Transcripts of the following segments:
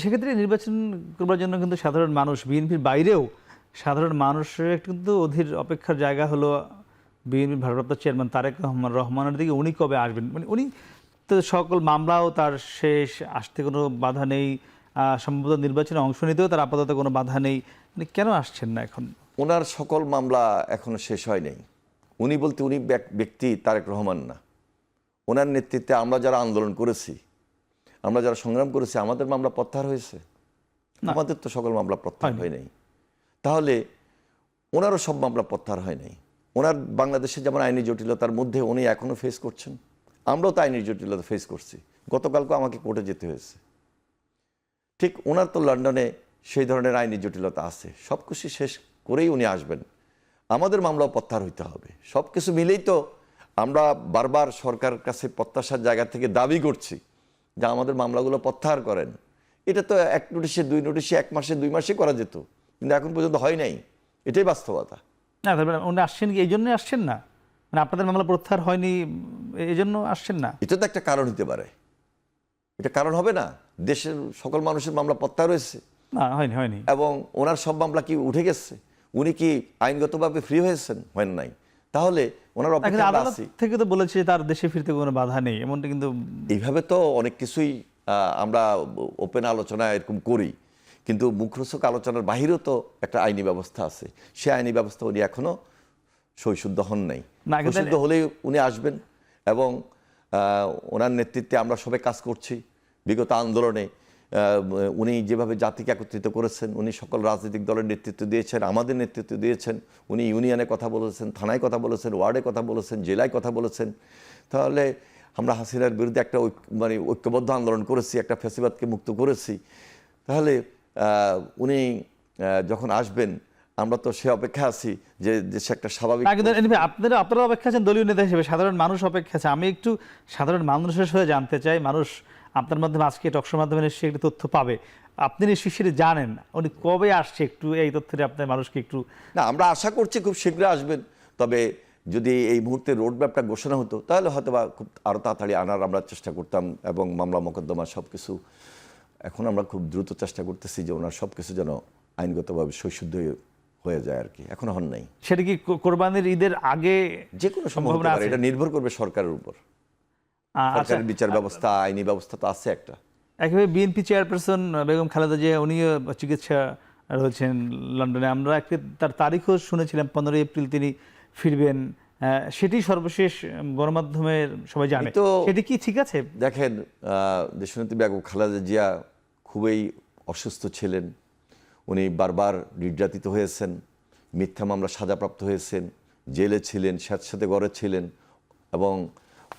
সেক্ষেত্রে নির্বাচন করবার জন্য কিন্তু সাধারণ মানুষ, বিএনপির বাইরেও সাধারণ মানুষের কিন্তু অধীর অপেক্ষার জায়গা হলো বিএনপির ভারপ্রাপ্ত চেয়ারম্যান তারেক রহমানের দিকে উনি কবে আসবেন। উনি তো সকল মামলাও তার শেষ, আসতে কোনো বাধা নেই, সম্ভবত নির্বাচনে অংশ নিতেও তার আপাতত কোনো বাধা নেই। কেন আসছেন না এখন? ওনার সকল মামলা এখনো শেষ হয় নাই। উনি বলতে উনি ব্যক্তি তারেক রহমান না। ওনার নেতৃত্বে আমরা যারা আন্দোলন করেছি, আমরা যারা সংগ্রাম করেছি, আমাদের মামলা প্রত্যাহার হয়েছে? আমাদের তো সকল মামলা প্রত্যাহার হয় নাই। তাহলে ওনারও সব মামলা প্রত্যাহার হয় নাই। ওনার বাংলাদেশে যেমন আইনি জটিলতার মধ্যে উনি এখনও ফেস করছেন, আমরাও তো আইনি জটিলতা ফেস করছি। গতকালকে আমাকে কোর্টে যেতে হয়েছে। ঠিক ওনার তো লন্ডনে সেই ধরনের আইনি জটিলতা আছে। সব কিছু শেষ করেই উনি আসবেন। আমাদের মামলাও প্রত্যাহার হইতে হবে। সব কিছু মিলেই তো আমরা বারবার সরকারের কাছে প্রত্যাশার জায়গা থেকে দাবি করছি যে আমাদের মামলাগুলো প্রত্যাহার করেন। এটা তো এক নোটিশে, দুই নোটিশে, এক মাসে, 2 মাসে করা যেত, কিন্তু এখন পর্যন্ত হয় নাই। এটাই বাস্তবতা। না, তারপরে উনি আসছেন কি এই জন্যই আসছেন না? মানে আপনাদের মামলা প্রত্যাহার হয়নি এই জন্য আসছেন না? এটা তো একটা কারণ হতে পারে। এটা কারণ হবে না? দেশের সকল মানুষের মামলা প্রত্যাহার হয়েছে না, হয়নি। এবং ওনার সব মামলা কি উঠে গেছে? উনি কি আইনগতভাবে ফ্রি হয়েছেন? হয় নাই। তাহলে ওনার অপেক্ষা আদালত থেকে তো বলেছে তার দেশে ফিরতে কোনো বাধা নেই, এমনটা কিন্তু এইভাবে তো অনেক কিছুই আমরা ওপেন আলোচনা এরকম করি, কিন্তু মুখরোচক আলোচনার বাহিরেও তো একটা আইনি ব্যবস্থা আছে। সে আইনি ব্যবস্থা উনি এখনো সৈশুদ্ধ হন নাই। সৈশুদ্ধ হলেই উনি আসবেন এবং ওনার নেতৃত্বে আমরা সবাই কাজ করছি। বিগত আন্দোলনে উনি যেভাবে জাতিকে একত্রিত করেছেন, উনি সকল রাজনৈতিক দলের নেতৃত্ব দিয়েছেন, আমাদের নেতৃত্ব দিয়েছেন। উনি ইউনিয়নে কথা বলেছেন, থানায় কথা বলেছেন, ওয়ার্ডে কথা বলেছেন, জেলায় কথা বলেছেন। তাহলে আমরা হাসিনার বিরুদ্ধে একটা ঐক্যবদ্ধ আন্দোলন করেছি, একটা ফ্যাসিবাদকে মুক্ত করেছি। তাহলে উনি যখন আসবেন আমরা তো সে অপেক্ষা আছি যে দেশে একটা স্বাভাবিক। আপনারা অপেক্ষা আছেন দলীয় নেতা হিসেবে, সাধারণ মানুষ অপেক্ষা আছে। আমি একটু সাধারণ মানুষের হয়ে জানতে চাই, মানুষ আপনার মাধ্যমে আজকে টকশোর মাধ্যমে নিশ্চয়ই একটু তথ্য পাবে, আপনি নিশ্চয়ই জানেন উনি কবে আসছে, একটু এই তথ্যটা আপনার মানুষকে একটু। না, আমরা আশা করছি খুব শীঘ্রই আসবেন। তবে যদি এই মুহূর্তে রোড ম্যাপটা ঘোষণা হতো তাহলে হয়তো বা খুব আরও তাড়াতাড়ি আনার আমরা চেষ্টা করতাম এবং মামলা মোকদ্দমা সব কিছু। এখন আমরা খুব দ্রুত চেষ্টা করতেছি যে ওনার সব কিছু যেন আইনগতভাবে সৈশুদ্ধ হয়ে যায় আর কি। এখনো হন নাই। সেটা কি কোরবানির ঈদের আগে যে কোনো সম্ভাবনা আছে? এটা নির্ভর করবে সরকারের উপর। সরকারের বিচার ব্যবস্থা, আইনি ব্যবস্থা তো আছে একটা। একেবারে বিএনপি চেয়ারপারসন বেগম খালেদা জিয়া উনিও চিকিৎসা রয়েছেন লন্ডনে। আমরা তার তারিখও শুনেছিলাম 15 এপ্রিল তিনি ফিরবেন। সেটি সর্বশেষ গণমাধ্যমের সবাই জানে, তো সেটি কি ঠিক আছে? দেখেন, দেশনেত্রী বেগম খালেদা জিয়া খুবই অসুস্থ ছিলেন। উনি বারবার নির্যাতিত হয়েছেন, মিথ্যা মামলা সাজাপ্রাপ্ত হয়েছেন, জেলে ছিলেন, স্যাঁতস্যাঁতে ঘরে ছিলেন এবং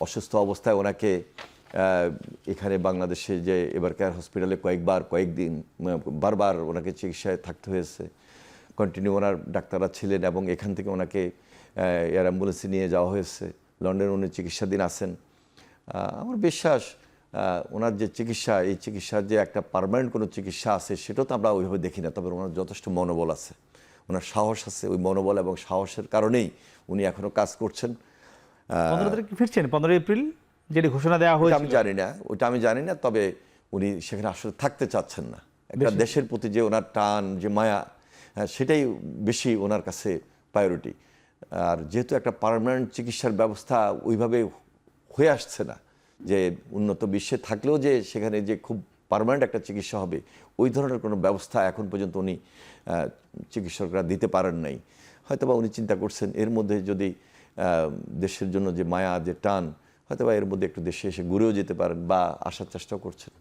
অসুস্থ অবস্থায় ওনাকে এখানে বাংলাদেশে যে এবারকার হসপিটালে কয়েকদিন বারবার ওনাকে চিকিৎসায় থাকতে হয়েছে। কন্টিনিউ ওনার ডাক্তাররা ছিলেন এবং এখান থেকে ওনাকে এয়ার অ্যাম্বুলেন্সে নিয়ে যাওয়া হয়েছে। লন্ডনে উনি চিকিৎসাধীন আছেন। আমার বিশ্বাস ওনার যে চিকিৎসা, এই চিকিৎসার যে একটা পার্মানেন্ট কোনো চিকিৎসা আছে সেটাও তো আমরা ওইভাবে দেখি না। তবে ওনার যথেষ্ট মনোবল আছে, ওনার সাহস আছে। ওই মনোবল এবং সাহসের কারণেই উনি এখনও কাজ করছেন। 15 তারিখ ফিরছেন, 15 এপ্রিল যেটি ঘোষণা দেওয়া হয়েছে আমি জানি না, ওইটা আমি জানি না। তবে উনি সেখানে আসলে থাকতে চাচ্ছেন না। একটা দেশের প্রতি যে ওনার টান, যে মায়া, সেটাই বেশি ওনার কাছে প্রায়োরিটি। আর যেহেতু একটা পার্মানেন্ট চিকিৎসার ব্যবস্থা ওইভাবে হয়ে আসছে না, যে উন্নত বিশ্বে থাকলেও যে সেখানে যে খুব পার্মানেন্ট একটা চিকিৎসা হবে, ওই ধরনের কোনো ব্যবস্থা এখন পর্যন্ত উনি চিকিৎসকরা দিতে পারেন নাই। হয়তোবা উনি চিন্তা করছেন এর মধ্যে যদি দেশের জন্য যে মায়া, যে টান, হয়তোবা এর মধ্যে একটু দেশে এসে ঘুরেও যেতে পারেন বা আসার চেষ্টাও করছেন।